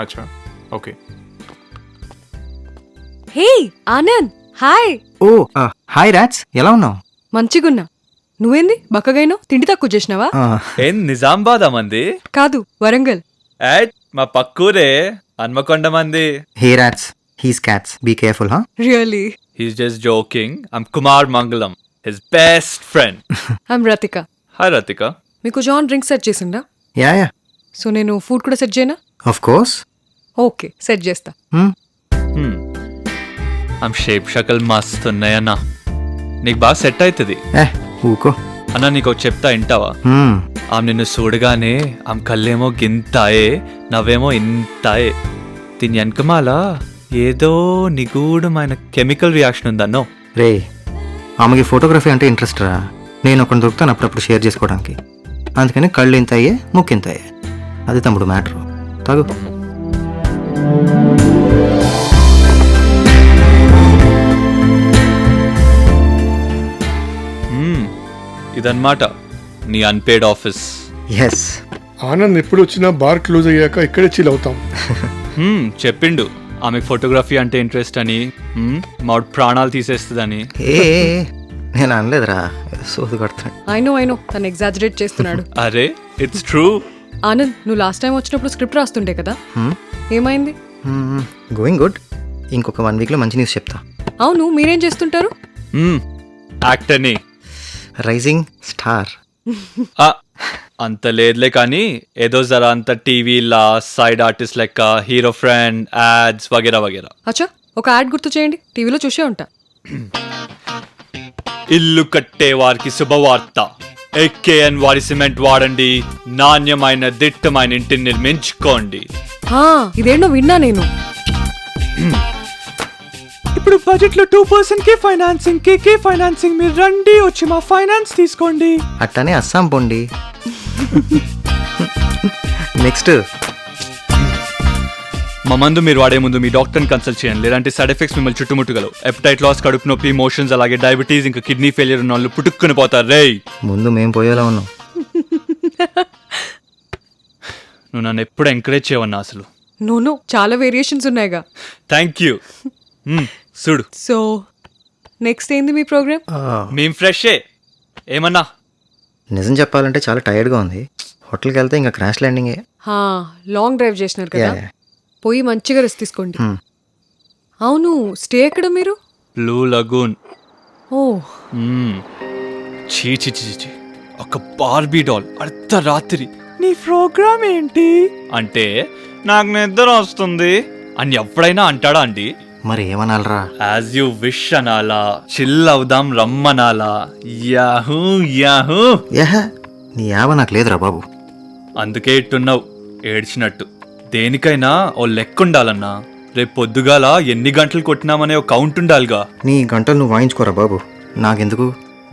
అచ్చా ఓకే. హే ఆనంద్, హాయ్. ఓ hi rods, ఎలా ఉన్నావు? మంచిగున్నా. నువ్వేంది బక్కగైనో? తిండి తక్కువ చేసినావా? ఏం నిజామాబాద్ మంది? కాదు, వరంగల్. యాడ్ మా పక్కూరే హన్మకొండ మంది. Hey rats, he's cats, be careful. Really? He's just joking. I'm Kumar Mangalam, his best friend. I'm Ratika. Hi Ratika. మీకు జాన్ డ్రింక్ సెట్ చేసిండా? యా యా సో నేను ఫుడ్ కూడా సెట్ చేయనా? Of course. ఓకే, సెట్ చేస్తా. ఆమె షేప్ షకల్ మస్తు ఉన్నాయన్నా, నీకు బాగా సెట్ అవుతుంది. ఊకో అన్నా నీకు చెప్తా వింటావా? ఆమె నిన్ను చూడగానే ఆమె కళ్ళేమో గింతాయే, నవ్వేమో ఇంతాయే. దీని వెనకమాల ఏదో నిగూఢమైన కెమికల్ రియాక్షన్ ఉందన్నో. రే, ఆమెకి ఫోటోగ్రఫీ అంటే ఇంట్రెస్ట్ రా. నేను ఒకటి దొరుకుతాను అప్పుడప్పుడు షేర్ చేసుకోవడానికి. అందుకని కళ్ళు ఇంత అయ్యే, ముక్కు ఇంత అయ్యే. అది తమ్ముడు మ్యాటరు. తాగు. ఇదన్నమాట నీ అన్పేడ్ ఆఫీస్. ఎస్. ఆనంద్ ఎప్పుడు వచ్చినా బార్ క్లోజ్ అయ్యాక ఇక్కడే చిల్ అవుతాం. చెప్పిండు ఆమెకు ఫోటోగ్రఫీ అంటే ఇంట్రెస్ట్ అని, మా ప్రాణాలు తీసేస్తుందని. ఏ నేను అనలేదురా, సోది కొడతాను. ఐ నో తను ఎగ్జాజరేట్ చేస్తున్నాడు. అరే ఇట్స్ ట్రూ. ఆనంద్, నువ్వు లాస్ట్ టైం వచ్చినప్పుడు స్క్రిప్ట్ రాస్తుండే కదా, ఏమైంది? Going good. ఇంకొక 1 వీక్లో మంచి న్యూస్ చెప్తా. అవును, మీరేం చేస్తుంటారు? యాక్టర్ని. Rising star. అంత లేదులే కానీ ఏదో జరా అంత టీవీలా సైడ్ ఆర్టిస్ట్ లెక్క, హీరో ఫ్రెండ్, యాడ్స్ వగేరా వగేరా. అచ్చా, ఒక యాడ్ గుర్తు చేయండి, టీవీలో చూసే ఉంటా. ఇల్లు కట్టే వారికి శుభవార్త, ఎక్కేఎన్ వారి సిమెంట్ వాడండి, నాణ్యమైన దిట్టమైన ఇంటిని నిర్మించుకోండి. ఇదేంటో విన్నా నేను. ఇప్పుడు బడ్జెట్ లో 2% కి ఫైనాన్సింగ్, కే ఫైనాన్సింగ్. మీరు రండి, వచ్చి మా ఫైనాన్స్ తీసుకోండి. అట్టనే అస్సాం పోండి. నెక్స్ట్, మా మందు మీరు వాడే ముందు మీ డాక్టర్ని కన్సల్ట్ చేయండి, లేదంటే సైడ్ ఎఫెక్ట్స్ మిమ్మల్ని చుట్టుముట్టగలవు. హెపటైట్ లాస్, కడుపు నొప్పి, మోషన్స్, అలాగే డయాబెటీస్, ఇంకా కిడ్నీ ఫెయిలియర్ ఉన్న వాళ్ళు పుట్టుక్కుని పోతారు. రే, ముందు మేము పోయేలా ఉన్నాం. నువ్వు నన్ను ఎప్పుడు ఎంకరేజ్ చేయవన్నా అసలు. నో, చాలా వేరియేషన్స్ ఉన్నాయిగా. Thank you. చూడు, సో నెక్స్ట్ ఏంది మీ ప్రోగ్రామ్? మేం ఫ్రెషే. ఏమన్నా నిజం చెప్పాలంటే చాలా టైర్డ్గా ఉంది. హోటల్కి వెళ్తే ఇంకా క్రాష్ ల్యాండింగే. లాంగ్ డ్రైవ్ చేసినారు కదా, పోయి మంచిగా రెస్ట్ తీసుకోండి. అవును, స్టే ఎక్కడ మీరు? Blue lagoon. ఓ, చీ చీ చీ చీ, ఒక బార్బీ డాల్ అర్ధరాత్రి నీ ప్రోగ్రామ్ ఏంటి అంటే నాకు నిద్ర వస్తుంది అని ఎప్పుడైనా అంటాడా అండి? మరి ఏమనాలరా? యాజ్ యూ విష్ అనాలా, చిల్ అవుదాం రమ్మనాలా, యాహూ యాహూ. నీ యావ నాకు లేదురా బాబు. అందుకే ఇట్టున్నావు ఏడ్చినట్టు. దేనికైనా ఓ లెక్క ఉండాలన్నా. రేపు పొద్దుగాల ఎన్ని గంటలు కొట్టినామనే ఒక కౌంట్ ఉండాలిగా. నీ గంటలు నువ్వు వాయించుకోరా బాబు, నాకెందుకు?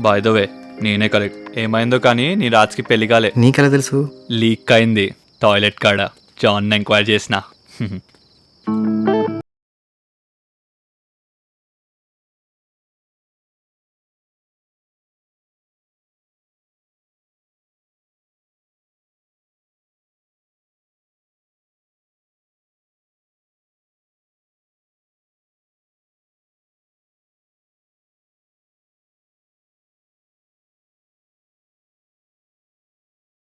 బై ద వే, నేనే కరెక్ట్. ఏమైందో కానీ నీ రాత్రికి పెళ్లిగాలే. నీకెలా తెలుసు? లీక్ అయింది టాయిలెట్ కాడ. జాన్ ఎంక్వైరీ చేసిన.